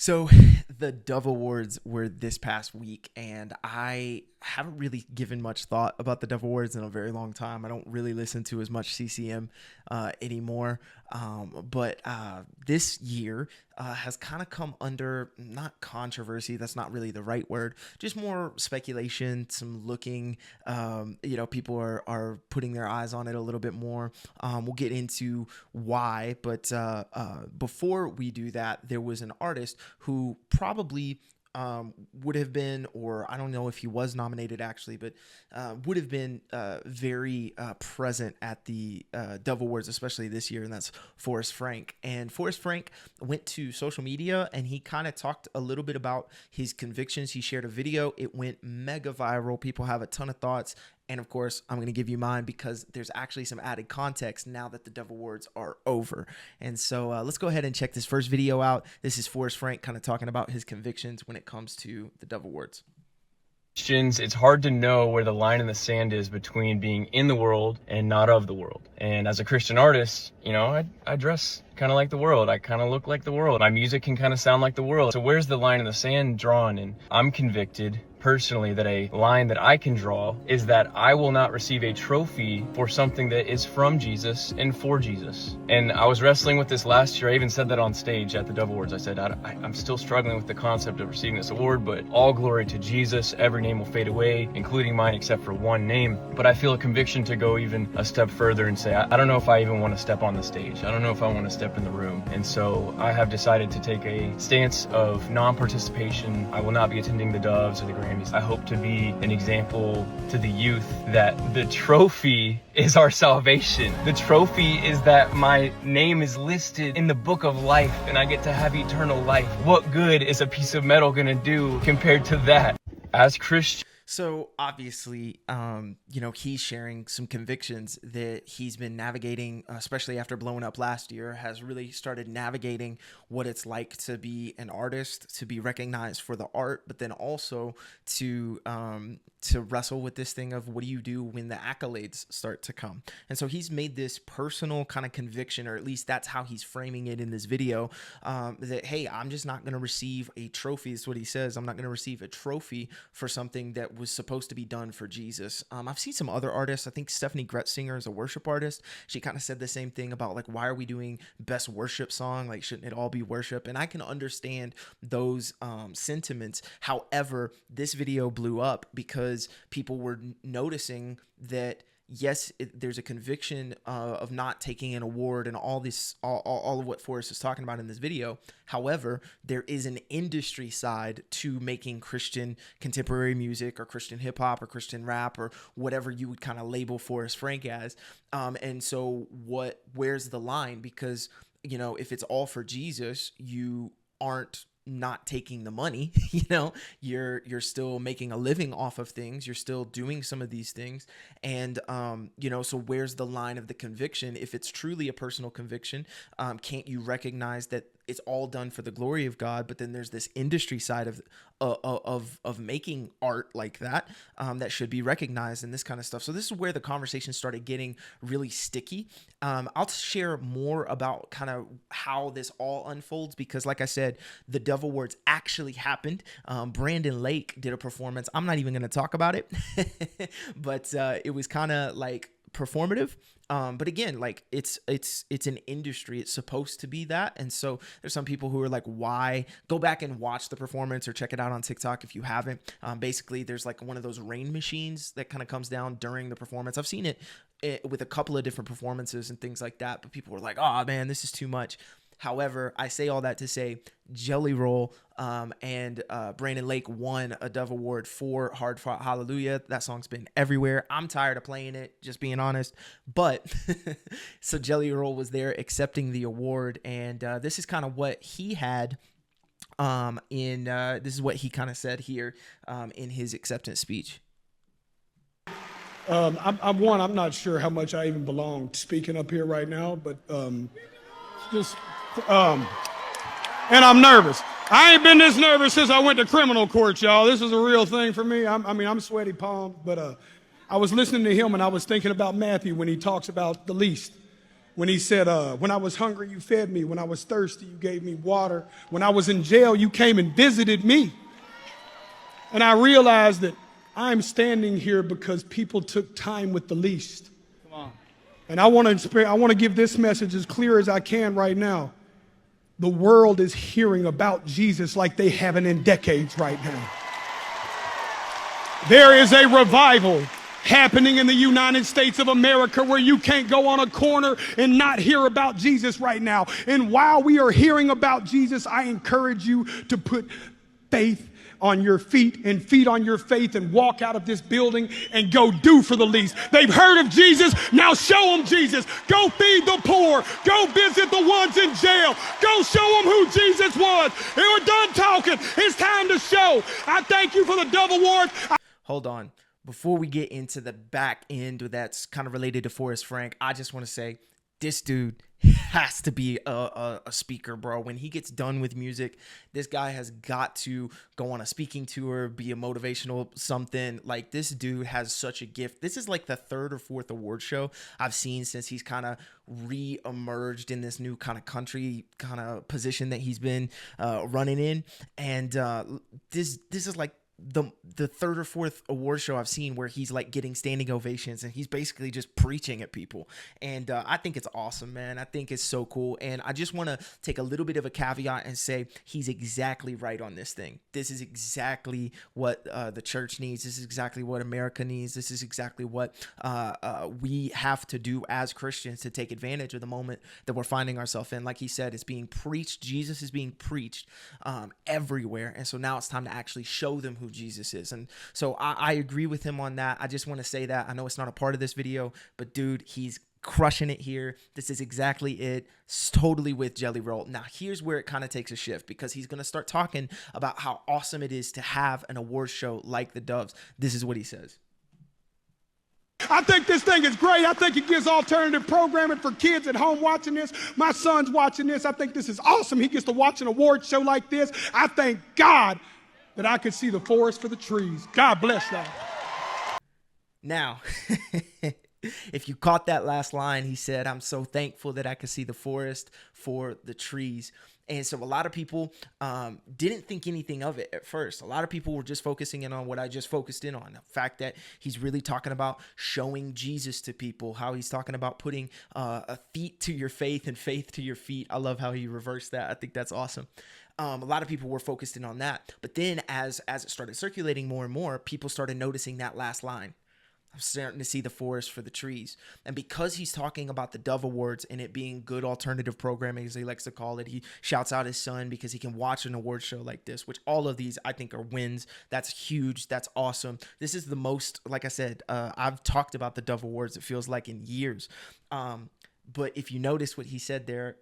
So the Dove Awards were this past week, and I haven't really given much thought about the Dove Awards in a very long time. I don't really listen to as much CCM anymore. But this year has kind of come under, not controversy, that's not really the right word, just more speculation, some looking, people are putting their eyes on it a little bit more. We'll get into why, but before we do that, there was an artist who probably would have been, or I don't know if he was nominated actually, but would have been very present at the Dove Awards, especially this year, and that's Forrest Frank. And Forrest Frank went to social media and he kind of talked a little bit about his convictions. He shared a video. It went mega viral. People have a ton of thoughts. And of course, I'm going to give you mine because there's actually some added context now that the Dove Awards are over. And so let's go ahead and check this first video out. This is Forrest Frank kind of talking about his convictions when it comes to the Dove Awards. Christians, it's hard to know where the line in the sand is between being in the world and not of the world. And as a Christian artist, I dress kind of like the world. I kind of look like the world. My music can kind of sound like the world. So where's the line in the sand drawn? And I'm convicted personally that a line that I can draw is that I will not receive a trophy for something that is from Jesus and for Jesus. And I was wrestling with this last year. I even said that on stage at the Dove Awards. I said, I'm still struggling with the concept of receiving this award, but all glory to Jesus. Every name will fade away, including mine, except for one name. But I feel a conviction to go even a step further and say, I don't know if I even want to step on the stage. I don't know if I want to step in the room. And so I have decided to take a stance of non-participation. I will not be attending the Doves or the Grammys. I hope to be an example to the youth that the trophy is our salvation. The trophy is that my name is listed in the book of life and I get to have eternal life. What good is a piece of metal gonna do compared to that? As Christians, so obviously, he's sharing some convictions that he's been navigating, especially after blowing up last year, has really started navigating what it's like to be an artist, to be recognized for the art, but then also to wrestle with this thing of what do you do when the accolades start to come. And so he's made this personal kind of conviction, or at least that's how he's framing it in this video, that, hey, I'm just not going to receive a trophy. Is what he says. I'm not going to receive a trophy for something that was supposed to be done for Jesus. I've seen some other artists. I think Stephanie Gretzinger is a worship artist. She kind of said the same thing about, like, why are we doing best worship song? Like, shouldn't it all be worship? And I can understand those sentiments. However, this video blew up because people were noticing that, yes, there's a conviction of not taking an award and all of what Forrest is talking about in this video. However, there is an industry side to making Christian contemporary music or Christian hip hop or Christian rap or whatever you would kind of label Forrest Frank as. And so where's the line? Because, if it's all for Jesus, you aren't not taking the money. You're still making a living off of things. You're still doing some of these things. And, so where's the line of the conviction? If it's truly a personal conviction, can't you recognize that it's all done for the glory of God, but then there's this industry side of making art like that, that should be recognized and this kind of stuff. So this is where the conversation started getting really sticky. I'll share more about kind of how this all unfolds because, like I said, the Dove Awards actually happened. Brandon Lake did a performance. I'm not even going to talk about it, but it was kind of like performative. But again, like it's an industry. It's supposed to be that. And so there's some people who are like, why? Go back and watch the performance or check it out on TikTok if you haven't. Basically, there's like one of those rain machines that kind of comes down during the performance. I've seen it with a couple of different performances and things like that. But people were like, oh man, this is too much. However, I say all that to say Jelly Roll and Brandon Lake won a Dove Award for Heartfelt Hallelujah. That song's been everywhere. I'm tired of playing it, just being honest. But so Jelly Roll was there accepting the award. And this is kind of what he had this is what he kind of said here in his acceptance speech. I'm not sure how much I even belong speaking up here right now, but and I'm nervous. I ain't been this nervous since I went to criminal court, y'all. This is a real thing for me. I'm sweaty palm, but I was listening to him and I was thinking about Matthew when he talks about the least. when he said, when I was hungry, you fed me. When I was thirsty, you gave me water. When I was in jail, you came and visited me. And I realized that I'm standing here because people took time with the least. Come on. And I want to give this message as clear as I can right now. The world is hearing about Jesus like they haven't in decades right now. There is a revival happening in the United States of America where you can't go on a corner and not hear about Jesus right now. And while we are hearing about Jesus, I encourage you to put faith on your feet and feet on your faith and walk out of this building and go do for the least. They've heard of Jesus, now show them Jesus. Go feed the poor. Go visit the ones in jail. Go show them who Jesus was. And we're done talking. It's time to show. I thank you for the Dove Awards. Hold on. Before we get into the back end that's kind of related to Forrest Frank, I just want to say this dude has to be a speaker, bro. When he gets done with music, this guy has got to go on a speaking tour, be a motivational something. Like, this dude has such a gift. This is like the third or fourth award show I've seen since he's kind of re-emerged in this new kind of country kind of position that he's been running in. And this is like the third or fourth award show I've seen where he's like getting standing ovations and he's basically just preaching at people. And I think it's awesome, man. I think it's so cool. And I just want to take a little bit of a caveat and say he's exactly right on this thing. This is exactly what the church needs. This is exactly what America needs. This is exactly what we have to do as Christians to take advantage of the moment that we're finding ourselves in. Like he said, it's being preached. Jesus is being preached everywhere. And so now it's time to actually show them who Jesus is. And so I agree with him on that. I just want to say that. I know it's not a part of this video, but dude, he's crushing it here. This is exactly it. It's totally with Jelly Roll. Now, here's where it kind of takes a shift because he's going to start talking about how awesome it is to have an award show like the Doves. This is what he says. I think this thing is great. I think it gives alternative programming for kids at home watching this. My son's watching this. I think this is awesome. He gets to watch an award show like this. I thank God that I could see the forest for the trees. God bless y'all. Now, if you caught that last line, he said, I'm so thankful that I could see the forest for the trees. And so a lot of people didn't think anything of it at first. A lot of people were just focusing in on what I just focused in on. The fact that he's really talking about showing Jesus to people, how he's talking about putting a feet to your faith and faith to your feet. I love how he reversed that. I think that's awesome. A lot of people were focused in on that. But then as it started circulating more and more, people started noticing that last line. I'm starting to see the forest for the trees. And because he's talking about the Dove Awards and it being good alternative programming, as he likes to call it, he shouts out his son because he can watch an award show like this, which all of these I think are wins. That's huge. That's awesome. This is the most, like I said, I've talked about the Dove Awards, it feels like, in years. But if you notice what he said there,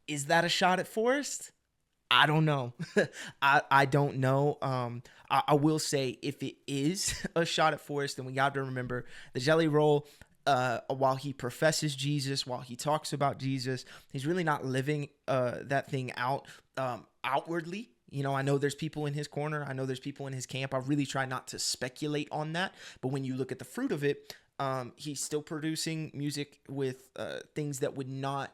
is that a shot at Forrest? I don't know. I don't know. I will say if it is a shot at Forrest, then we got to remember the Jelly Roll, while he professes Jesus, while he talks about Jesus, he's really not living that thing out outwardly. You know, I know there's people in his corner. I know there's people in his camp. I really try not to speculate on that. But when you look at the fruit of it, he's still producing music with things that would not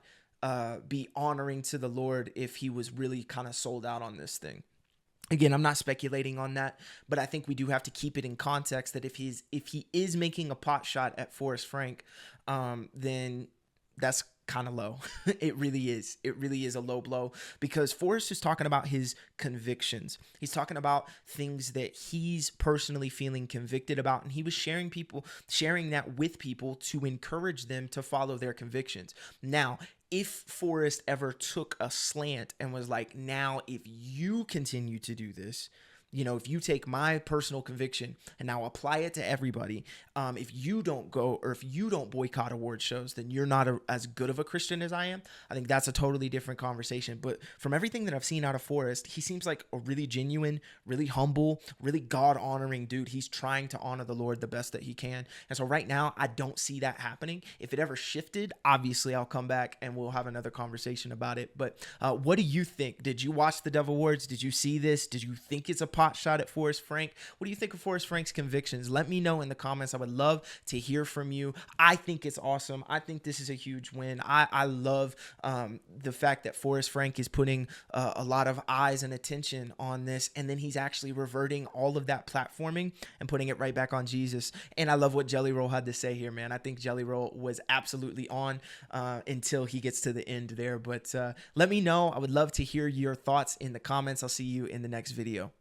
be honoring to the Lord if he was really kind of sold out on this thing. Again, I'm not speculating on that, but I think we do have to keep it in context that if he is making a pot shot at Forrest Frank, then that's kind of low. It really is. It really is a low blow because Forrest is talking about his convictions. He's talking about things that he's personally feeling convicted about, and he was sharing that with people to encourage them to follow their convictions. Now, if Forrest ever took a slant and was like, now, if you continue to do this, you know, if you take my personal conviction and now apply it to everybody, if you don't go or if you don't boycott award shows, then you're not as good of a Christian as I am. I think that's a totally different conversation. But from everything that I've seen out of Forrest, he seems like a really genuine, really humble, really God-honoring dude. He's trying to honor the Lord the best that he can. And so right now, I don't see that happening. If it ever shifted, obviously I'll come back and we'll have another conversation about it. But what do you think? Did you watch the Dove Awards? Did you see this? Did you think it's a pot shot at Forrest Frank. What do you think of Forrest Frank's convictions? Let me know in the comments. I would love to hear from you. I think it's awesome. I think this is a huge win. I love the fact that Forrest Frank is putting a lot of eyes and attention on this, and then he's actually reverting all of that platforming and putting it right back on Jesus. And I love what Jelly Roll had to say here, man. I think Jelly Roll was absolutely on until he gets to the end there. But let me know. I would love to hear your thoughts in the comments. I'll see you in the next video.